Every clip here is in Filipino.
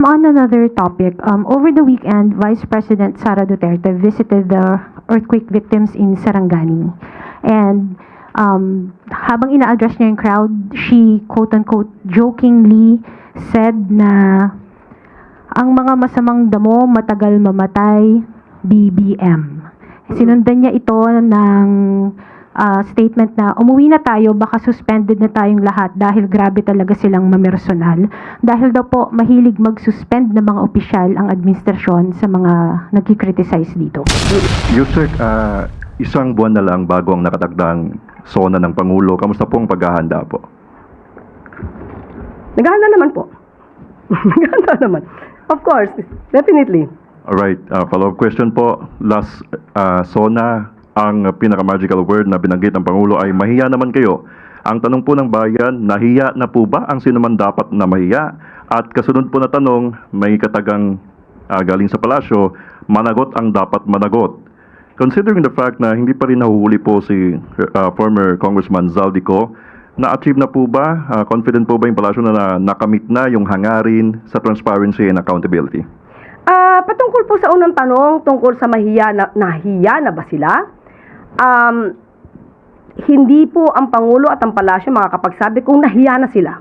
On another topic, over the weekend, Vice President Sara Duterte visited the earthquake victims in Sarangani. And habang ina-address niya yung crowd, she quote-unquote jokingly said na ang mga masamang damo matagal mamatay, BBM. Sinundan niya ito ng statement na umuwi na tayo, baka suspended na tayong lahat dahil grabe talaga silang mamersonal. Dahil daw po mahilig mag-suspend ng mga opisyal ang administrasyon sa mga nagkikriticize dito. Yusek, isang buwan na lang bago ang nakatagdang SONA ng Pangulo. Kamusta po ang paghahanda po? Naghahanda naman po. Naghahanda naman. Of course, definitely. Alright, follow-up question po. Last SONA, ang pinaka-magical word na binanggit ng Pangulo ay mahiya naman kayo. Ang tanong po ng bayan, nahiya na po ba ang sino man dapat na mahiya? At kasunod po na tanong, may katagang galing sa palasyo, managot ang dapat managot. Considering the fact na hindi pa rin nahuhuli po si former Congressman Zaldico, na-achieve na po ba, confident po ba yung palasyo na nakamit na yung hangarin sa transparency and accountability? Patungkol po sa unang tanong, tungkol sa nahiya na ba sila? Hindi po ang Pangulo at ang Palasyo makakapagsabi kung nahiya na sila.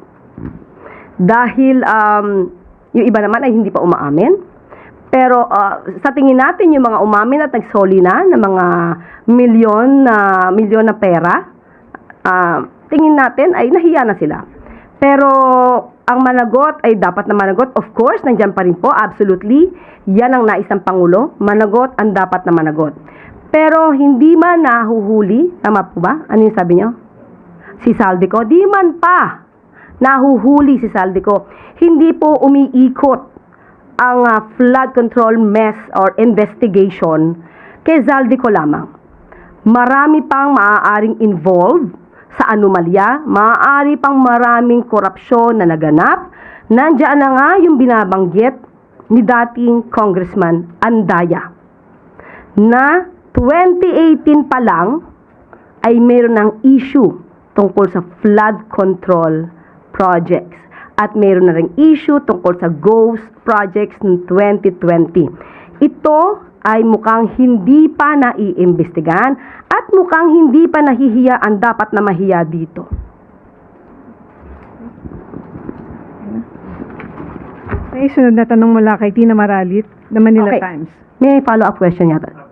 Dahil yung iba naman ay hindi pa umaamin. Pero sa tingin natin yung mga umamin at nagsoli na ng mga milyon na pera, tingin natin ay nahiya na sila. Pero ang managot ay dapat na managot. Of course, nandyan pa rin po, absolutely. Yan ang nais ng Pangulo. Managot ang dapat na managot. Pero hindi man nahuhuli, tama po ba? Ano yung sabi niyo? Si Zaldico, di man pa nahuhuli si Zaldico. Hindi po umiikot ang flood control mess or investigation kay Zaldico lamang. Marami pang maaaring involved sa anomalya, maaari pang maraming korupsyon na naganap. Nandiyan na nga yung binabanggit ni dating Congressman Andaya na 2018 pa lang ay mayroon ng issue tungkol sa flood control projects at mayroon na ring issue tungkol sa ghost projects ng 2020. Ito ay mukhang hindi pa naiimbestigahan at mukhang hindi pa nahihiya ang dapat na mahiya dito. May sunod na tanong mula kay Tina Maralit, The Manila Times. May follow-up question yata.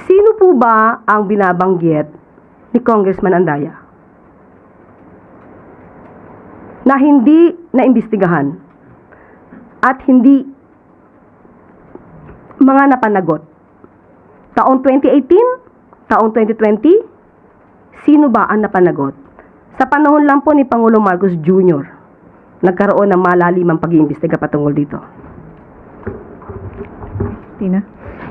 Sino po ba ang binabanggit ni Congressman Andaya na hindi naimbestigahan at hindi mga napanagot? Taong 2018, taong 2020, sino ba ang napanagot? Sa panahon lang po ni Pangulo Marcos Jr., nagkaroon ng malalimang pag-iimbestiga patungkol dito. Tina?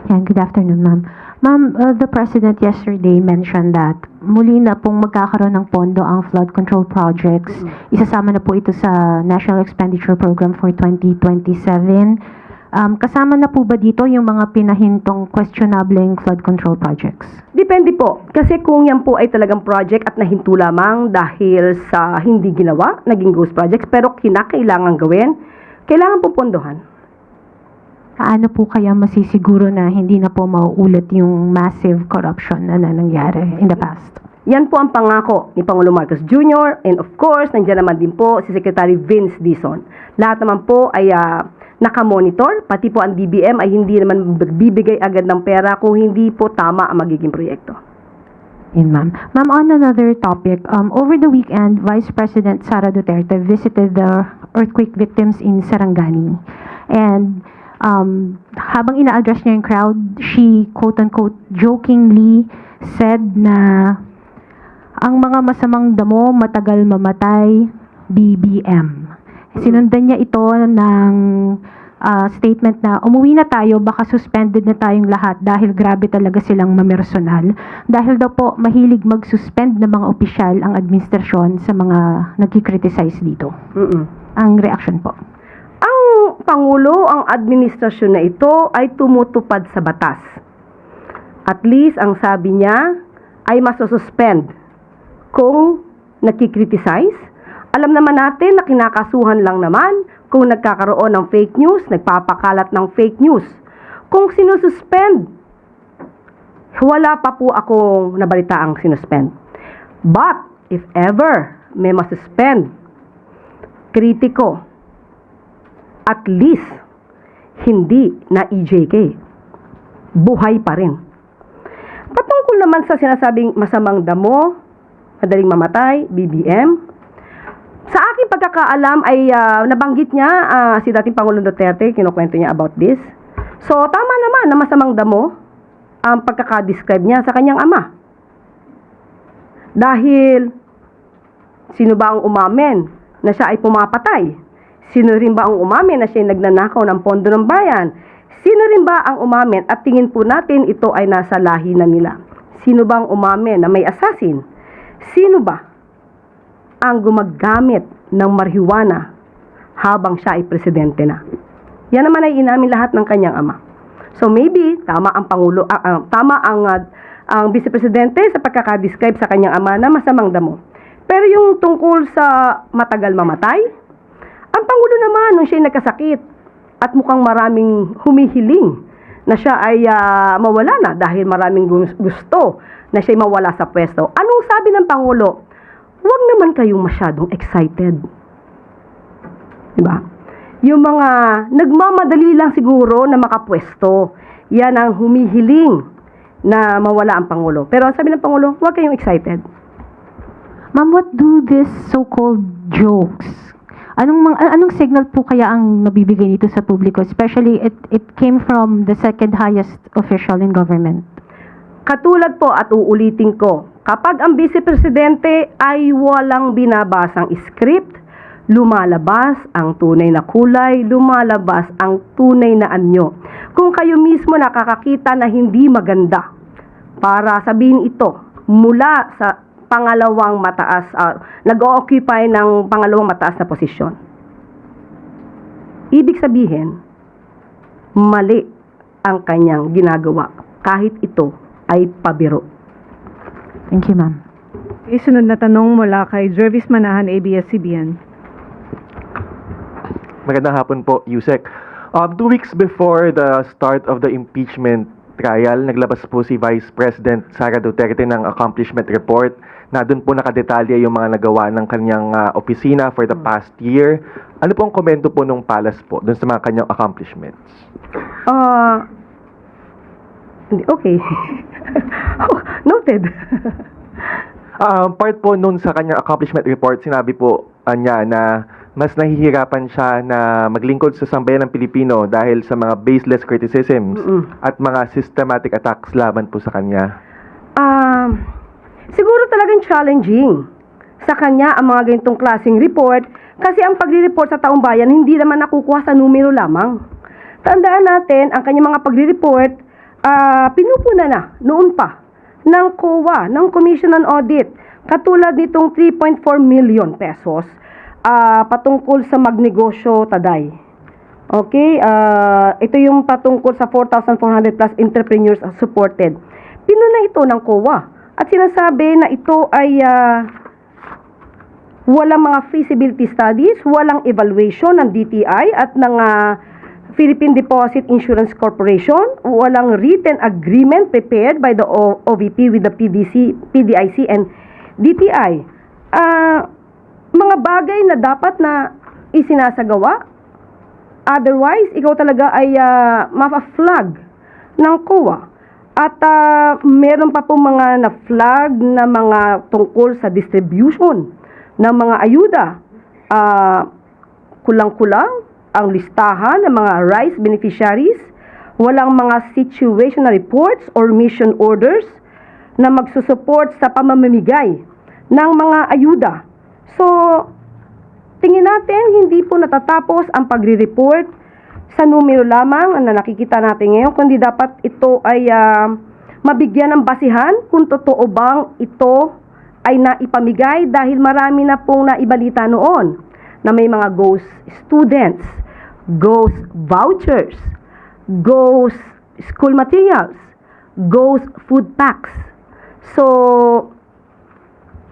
Yeah, good afternoon, ma'am. Ma'am, the President yesterday mentioned that muli na pong magkakaroon ng pondo ang flood control projects. Isasama na po ito sa National Expenditure Program for 2027. Kasama na po ba dito yung mga pinahintong questionableng flood control projects? Depende po. Kasi kung yan po ay talagang project at nahinto lamang dahil sa hindi ginawa, naging ghost projects, pero kinakailangan gawin, kailangan po pondohan. Paano po kaya masisiguro na hindi na po mauulit yung massive corruption na nangyari in the past? Yan po ang pangako ni Pangulo Marcos Jr. and of course, nandiyan naman din po si Secretary Vince Dizon. Lahat naman po ay nakamonitor, pati po ang DBM ay hindi naman bibigay agad ng pera kung hindi po tama ang magiging proyekto. Yun, ma'am. Ma'am, on another topic, over the weekend, Vice President Sara Duterte visited the earthquake victims in Sarangani. And habang ina-address niya yung crowd, she quote-unquote jokingly said na ang mga masamang damo matagal mamatay, BBM. Sinundan niya ito ng statement na umuwi na tayo, baka suspended na tayong lahat dahil grabe talaga silang mamersonal. Dahil daw po mahilig mag-suspend ng mga opisyal ang administrasyon sa mga nagkikriticize dito. Ang reaction po. Ang Pangulo, ang administrasyon na ito ay tumutupad sa batas. At least, ang sabi niya ay masususpend kung nakikriticize Alam naman natin na kinakasuhan lang naman kung nagkakaroon ng fake news, nagpapakalat ng fake news. Kung sinususpend, wala pa po akong nabalita ang sinuspend. But, if ever may masuspend, kritiko, at least, hindi na EJK. Buhay pa rin. Patungkol naman sa sinasabing masamang damo, madaling mamatay, BBM, sa aking pagkakaalam ay nabanggit niya si dating Pangulong Duterte, kinukwento niya about this. So, tama naman na masamang damo ang pagkakadescribe niya sa kanyang ama. Dahil, sino ba ang umamin na siya ay pumapatay? Sino rin ba ang umamin na siya ay nagnanakaw ng pondo ng bayan? Sino rin ba ang umamin at tingin po natin ito ay nasa lahi na nila? Sino ba ang umamin na may assassin? Sino ba ang gumagamit ng marijuana habang siya ay presidente na? Yan naman ay inamin lahat ng kanyang ama. So maybe tama ang pangulo, tama ang vice presidente sa pagkaka-describe sa kanyang ama na masamang damo. Pero yung tungkol sa matagal mamatay, ang pangulo naman nung siya ay nagkasakit at mukhang maraming humihiling na siya ay mawala na dahil maraming gusto na siya ay mawala sa pwesto. Anong sabi ng pangulo? Huwag naman kayong masyadong excited. Diba? Yung mga nagmamadali lang siguro na makapwesto, yan ang humihiling na mawala ang Pangulo. Pero ang sabi ng Pangulo, huwag kayong excited. Ma'am, what do this so-called jokes? Anong signal po kaya ang nabibigay nito sa publiko? Especially, it came from the second highest official in government. Katulad po at uulitin ko, kapag ang Vice Presidente ay walang binabasang script, lumalabas ang tunay na kulay, lumalabas ang tunay na anyo. Kung kayo mismo nakakakita na hindi maganda, para sabihin ito, mula sa pangalawang mataas, nag-occupy ng pangalawang mataas na posisyon. Ibig sabihin, mali ang kanyang ginagawa, kahit ito ay pabiro. Thank you, ma'am. Okay, sunod na tanong mula kay Jervis Manahan, ABS-CBN. Magandang hapon po, Yusek. 2 weeks before the start of the impeachment trial, naglabas po si Vice President Sara Duterte ng accomplishment report na doon po nakadetalye yung mga nagawa ng kanyang opisina for the past year. Ano po ang komento po nung palace po doon sa mga kanyang accomplishments? Okay. Noted. Part po nun sa kanyang accomplishment report, sinabi po niya na mas nahihirapan siya na maglingkod sa sambayan ng Pilipino dahil sa mga baseless criticisms at mga systematic attacks laban po sa kanya. Siguro talagang challenging sa kanya ang mga ganitong klaseng report kasi ang pagre-report sa taong bayan hindi naman nakukuha sa numero lamang. Tandaan natin, ang kanyang mga pagre-report, pinupuna na noon pa ng COA, ng Commission on Audit, katulad nitong 3.4 million pesos patungkol sa magnegosyo Taday. Okay, ito yung patungkol sa 4,400 plus entrepreneurs supported. Pinuna ito ng COA at sinasabi na ito ay walang mga feasibility studies, walang evaluation ng DTI at ng Philippine Deposit Insurance Corporation, walang written agreement prepared by the OVP with the PDIC and DTI. Mga bagay na dapat na isinasagawa, otherwise, ikaw talaga ay mapa-flag ng COA. At meron pa po mga na-flag na mga tungkol sa distribution ng mga ayuda. Kulang-kulang ang listahan ng mga rice beneficiaries, walang mga situational reports or mission orders na magsusupport sa pamamimigay ng mga ayuda. So, tingin natin hindi po natatapos ang pagre-report sa numero lamang na nakikita natin ngayon, kundi dapat ito ay mabigyan ng basihan kung totoo bang ito ay naipamigay dahil marami na pong naibalita noon na may mga ghost students, ghost vouchers, ghost school materials, ghost food packs. So,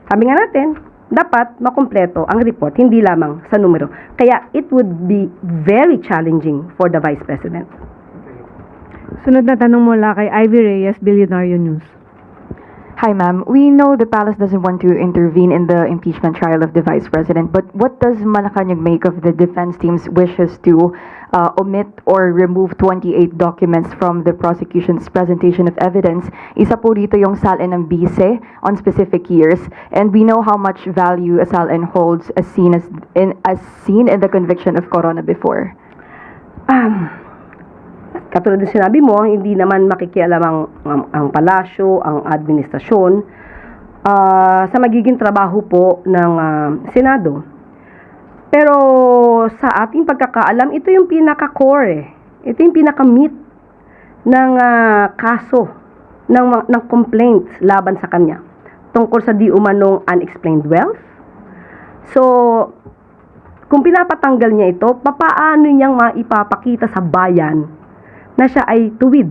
sabi nga natin, dapat makumpleto ang report, hindi lamang sa numero. Kaya it would be very challenging for the Vice President. Sunod na tanong mula kay Ivy Reyes, Billionaire News. Hi, ma'am. We know the palace doesn't want to intervene in the impeachment trial of the vice president, but what does Malacanang make of the defense team's wishes to omit or remove 28 documents from the prosecution's presentation of evidence? Isa po rito yung SALN ng bise on specific years, and we know how much value a SALN holds as seen in the conviction of Corona before. Katulad ng sinabi mo, hindi naman makikialam ang palasyo, ang administrasyon sa magiging trabaho po ng Senado. Pero sa ating pagkakaalam, ito yung pinaka-core. Ito yung pinaka-meat ng kaso, ng complaints laban sa kanya tungkol sa di umanong unexplained wealth. So, kung pinapatanggal niya ito, papaano niyang maipapakita sa bayan na siya ay tuwid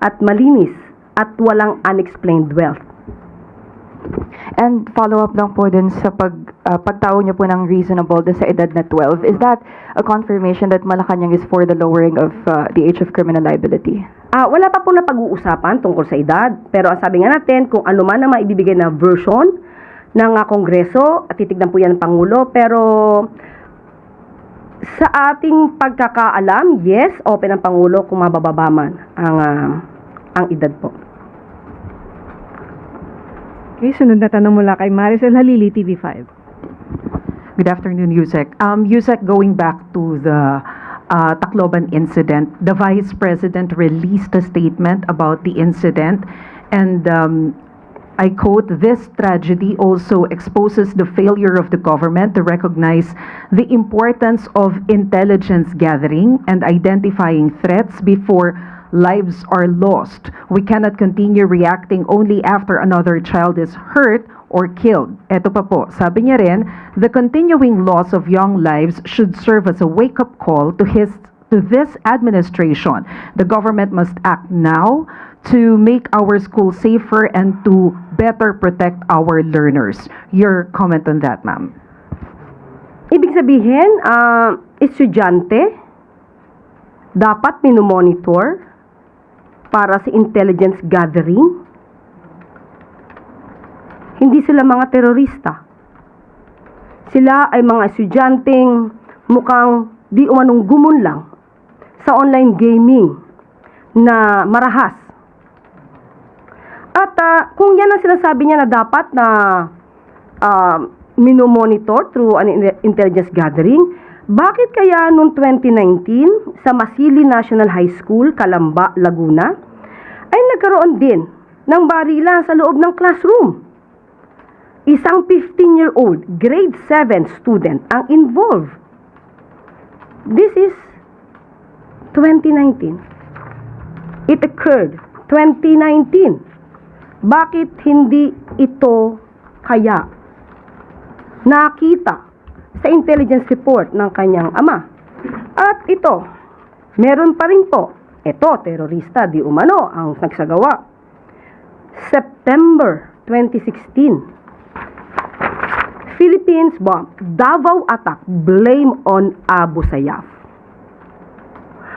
at malinis at walang unexplained wealth? And follow-up lang po dun sa pagtao niyo po ng reasonable dun sa edad na 12. Is that a confirmation that Malacanang is for the lowering of the age of criminal liability? Wala pa po na pag-uusapan tungkol sa edad. Pero ang sabi nga natin, kung ano man ang maibibigay na version ng Kongreso, at titignan po yan ng Pangulo. Pero sa ating pagkakaalam, yes, open ang Pangulo kung mabababa man ang edad po. Okay, sunod na tanong mula kay Maricel Halili, TV5. Good afternoon, Yusek. Yusek, going back to the Tacloban incident, the Vice President released a statement about the incident, and I quote, "This tragedy also exposes the failure of the government to recognize the importance of intelligence gathering and identifying threats before lives are lost. We cannot continue reacting only after another child is hurt or killed." Eto pa po, sabi niya rin, "The continuing loss of young lives should serve as a wake-up call to this administration. The government must act now to make our schools safer and to better protect our learners." Your comment on that, ma'am? Ibig sabihin, estudyante dapat minomonitor para sa intelligence gathering. Hindi sila mga terorista. Sila ay mga estudyanteng mukhang di umanong gumunlang sa online gaming na marahas. At kung yan ang sinasabi niya na dapat na minomonitor through an intelligence gathering, bakit kaya noong 2019 sa Masili National High School, Calamba, Laguna, ay nagkaroon din ng barila sa loob ng classroom? Isang 15-year-old, grade 7 student ang involved. This is 2019. It occurred 2019. Bakit hindi ito kaya nakita sa intelligence report ng kanyang ama? At ito, meron pa rin po, ito, terorista, di umano ang nagsagawa. September 2016, Philippines bomb, Davao attack, blame on Abu Sayyaf.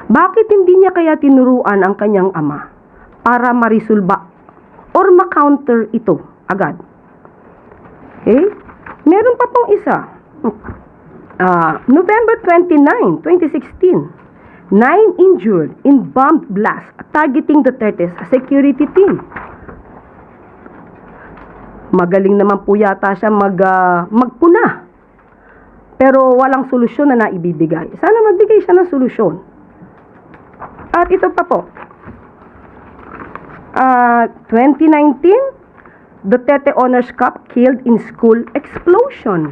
Bakit hindi niya kaya tinuruan ang kanyang ama para marisulba or ma-counter ito agad? Okay? Meron pa pong isa. November 29, 2016, 9 injured in bomb blast targeting Duterte's security team. Magaling naman po yata siya magpuna. Pero walang solusyon na naibibigay. Sana magbigay siya ng solusyon. At ito pa po. 2019, Duterte Honors Cup killed in school explosion.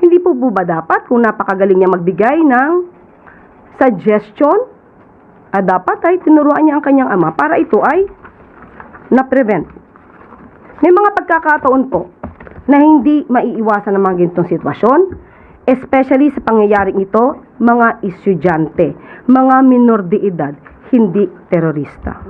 Hindi po ba dapat kung napakagaling niya magbigay ng suggestion, dapat ay tinuruan niya ang kanyang ama para ito ay na-prevent. May mga pagkakataon po na hindi maiiwasan ng mga ganitong sitwasyon, especially sa pangyayaring ito, mga estudyante, mga minor de edad, hindi terorista.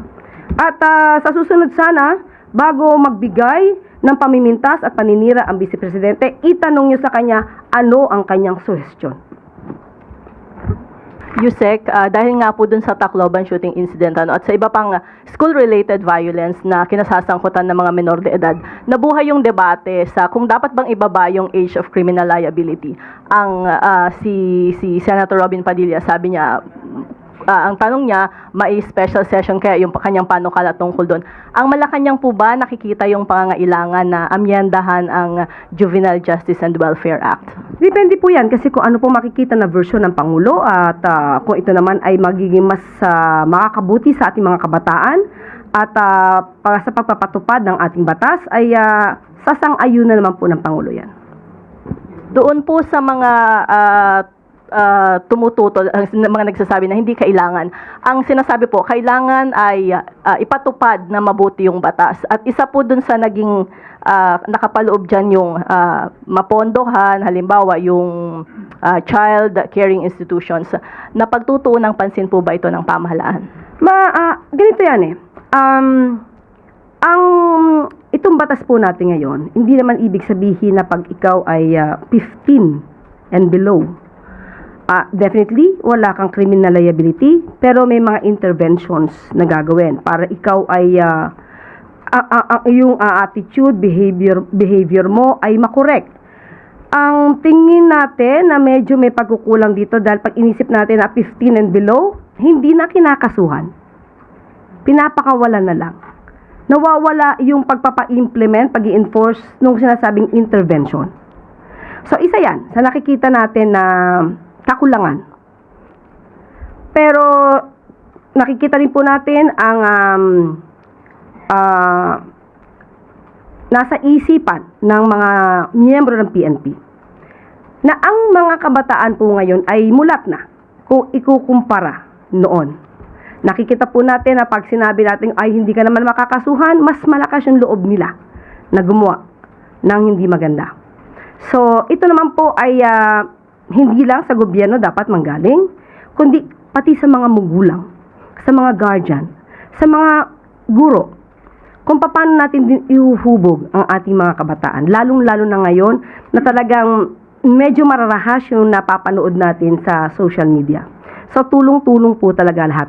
At sa susunod sana, bago magbigay ng pamimintas at paninira ang Vice Presidente, itanong nyo sa kanya ano ang kanyang suhestyon. Yusek, dahil nga po dun sa Tacloban shooting incident at sa iba pang school-related violence na kinasasangkutan ng mga menor de edad, nabuhay yung debate sa kung dapat bang ibaba yung age of criminal liability. Si Senator Robin Padilla, sabi niya, ang tanong niya, may special session kaya yung kanyang panukala tungkol doon. Ang Malacanang po ba nakikita yung pangangailangan na amyendahan ang Juvenile Justice and Welfare Act? Depende po yan kasi kung ano po makikita na version ng Pangulo at kung ito naman ay magiging mas makakabuti sa ating mga kabataan at sa pagpapatupad ng ating batas ay sasang-ayunan naman po ng Pangulo yan. Doon po sa mga tumututol, mga nagsasabi na hindi kailangan. Ang sinasabi po, kailangan ay ipatupad na mabuti yung batas. At isa po dun sa naging nakapaloob dyan yung mapondohan, halimbawa yung child caring institutions. Na pagtutuon ng pansin po ba ito ng pamahalaan? Ganito yan eh. Itong batas po natin ngayon, hindi naman ibig sabihin na pag ikaw ay 15 and below, definitely, wala kang criminal liability, pero may mga interventions na gagawin para ikaw ay yung attitude, behavior mo ay makorek. Ang tingin natin na medyo may pagkukulang dito dahil pag inisip natin na 15 and below, hindi na kinakasuhan. Pinapakawalan na lang. Nawawala yung pagpapa-implement, pag-i-enforce nung sinasabing intervention. So, isa yan sa nakikita natin na kakulangan. Pero nakikita rin po natin ang nasa isipan ng mga miyembro ng PNP na ang mga kabataan po ngayon ay mulat na kung ikukumpara noon. Nakikita po natin na pag sinabi natin ay hindi ka naman makakasuhan, mas malakas yung loob nila na gumawa ng hindi maganda. So, ito naman po ay hindi lang sa gobyerno dapat manggaling, kundi pati sa mga magulang, sa mga guardian, sa mga guro, kung paano natin din ihuhubog ang ating mga kabataan, lalong-lalo na ngayon na talagang medyo mararahas yung napapanood natin sa social media. So, tulong-tulong po talaga lahat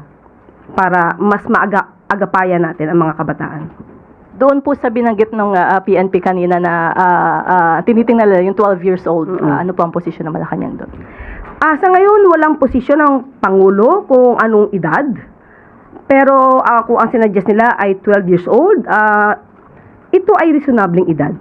para mas agapayan natin ang mga kabataan. Doon po sa binanggit ng PNP kanina na tinitingnan nila yung 12 years old, ano po ang posisyon ng Malacanang doon? Sa ngayon, walang posisyon ng Pangulo kung anong edad. Pero kung ang sinuggest nila ay 12 years old, ito ay reasonabling edad.